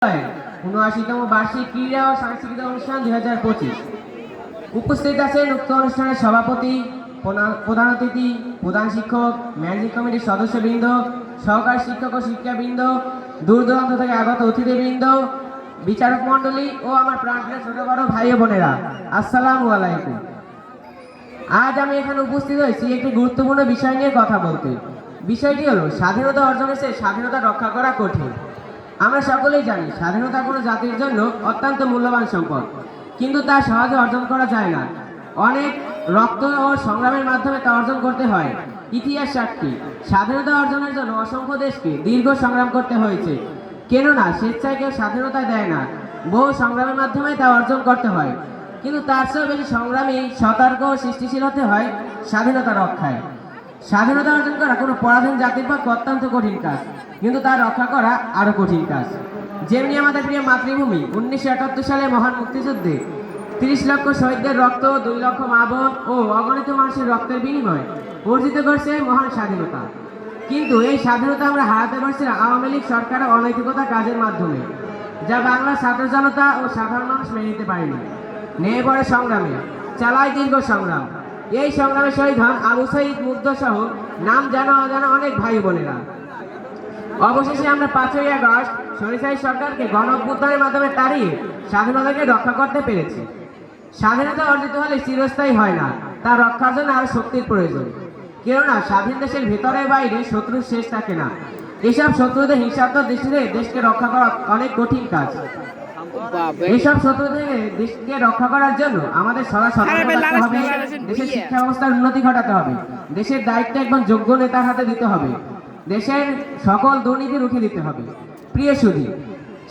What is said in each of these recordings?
৭৯তম বার্ষিক ক্রীড়া ও সাংস্কৃতিক অনুষ্ঠান ২০২৫ উপস্থিত আছেন উক্ত অনুষ্ঠানের সভাপতি, প্রধান অতিথি, প্রধান শিক্ষক, ম্যানেজিং কমিটির সদস্যবৃন্দ, সহকারী শিক্ষক ও শিক্ষাবৃন্দ, দূর দূরান্ত থেকে আগত অতিথিবৃন্দ, বিচারক মণ্ডলী ও আমার প্রাণপ্রিয় ছোট বড় ভাই ও বোনেরা, আসসালামু আলাইকুম। আজ আমি এখানে উপস্থিত হয়েছি একটি গুরুত্বপূর্ণ বিষয় নিয়ে কথা বলতে। বিষয়টি হলো স্বাধীনতা অর্জনের চেয়ে স্বাধীনতা রক্ষা করা কঠিন। আমরা সকলেই জানি স্বাধীনতা কোনো জাতির জন্য অত্যন্ত মূল্যবান সম্পদ, কিন্তু তা সহজে অর্জন করা যায় না। অনেক রক্ত ও সংগ্রামের মাধ্যমে তা অর্জন করতে হয়। ইতিহাস সাক্ষী, স্বাধীনতা অর্জনের জন্য অসংখ্য দেশকে দীর্ঘ সংগ্রাম করতে হয়েছে। কেননা স্বেচ্ছায় কেউ স্বাধীনতা দেয় না, বহু সংগ্রামের মাধ্যমে তা অর্জন করতে হয়। কিন্তু তার চেয়েও বেশি সংগ্রামী, সতর্ক ও সৃষ্টিশীল হতে হয় স্বাধীনতা রক্ষায়। স্বাধীনতা অর্জন করা কোনো পরাধীন জাতির পক্ষে অত্যন্ত কঠিন কাজ, কিন্তু তা রক্ষা করা আরো কঠিন কাজ। যেমনি আমাদের প্রিয় মাতৃভূমি ১৯৭১ সালে মহান মুক্তিযুদ্ধে ৩০ লক্ষ শহীদদের রক্ত, ২ লক্ষ মা বোন ও অগণিত মানুষের রক্তের বিনিময়ে অর্জিত করছে মহান স্বাধীনতা। কিন্তু এই স্বাধীনতা আমরা হারাতে পারছিলাম আওয়ামী লীগ সরকারের অনৈতিকতা কাজের মাধ্যমে, যা বাংলার ছাত্র জনতা ও সাধারণ মানুষ মেনে নিতে পারেনি। নেমে পড়ে সংগ্রামে, চালায় দীর্ঘ সংগ্রাম। এই সংগ্রামে শহীদ হন আবু সাঈদ, মুগ্ধ সহ নাম জানা অজানা অনেক ভাই বোনেরা। অবশেষে আমরা ৫ই আগস্ট স্বৈরাচারী সরকারকে গণ-অভ্যুত্থানের মাধ্যমে তাড়িয়ে স্বাধীনতাকে রক্ষা করতে পেরেছি। স্বাধীনতা অর্জিত হলে চিরস্থায়ী হয় না, তা রক্ষার জন্য আরো শক্তির প্রয়োজন। কেননা স্বাধীন দেশের ভেতরে বাইরে শত্রুর শেষ থাকে না। এসব শত্রুদের হিংসাত্মক দৃষ্টিতে দেশকে রক্ষা করা অনেক কঠিন কাজ। এইসব শত্রু থেকে দেশকে রক্ষা করার জন্য আমাদের সদা সতর্ক থাকতে হবে। দেশের শিক্ষা ব্যবস্থার উন্নতি ঘটাতে হবে। দেশের দায়িত্ব একজন যোগ্য নেতার হাতে দিতে হবে। দেশের সকল দুর্নীতি রুখে দিতে হবে। প্রিয় সুধী,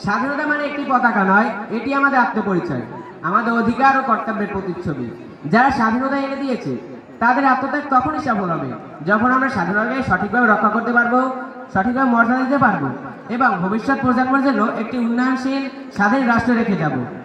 স্বাধীনতা মানে একটি পতাকা নয়, এটি আমাদের আত্মপরিচয়, আমাদের অধিকার ও কর্তব্যের প্রতিচ্ছবি। যারা স্বাধীনতা এনে দিয়েছে তাদের আত্মত্যাগ তখনই সফল হবে যখন আমরা স্বাধীনতাকে সঠিকভাবে রক্ষা করতে পারবো, সঠিকভাবে মর্যাদা দিতে পারবো এবং ভবিষ্যৎ প্রজন্মের জন্য একটি উন্নয়নশীল স্বাধীন রাষ্ট্র রেখে যাব।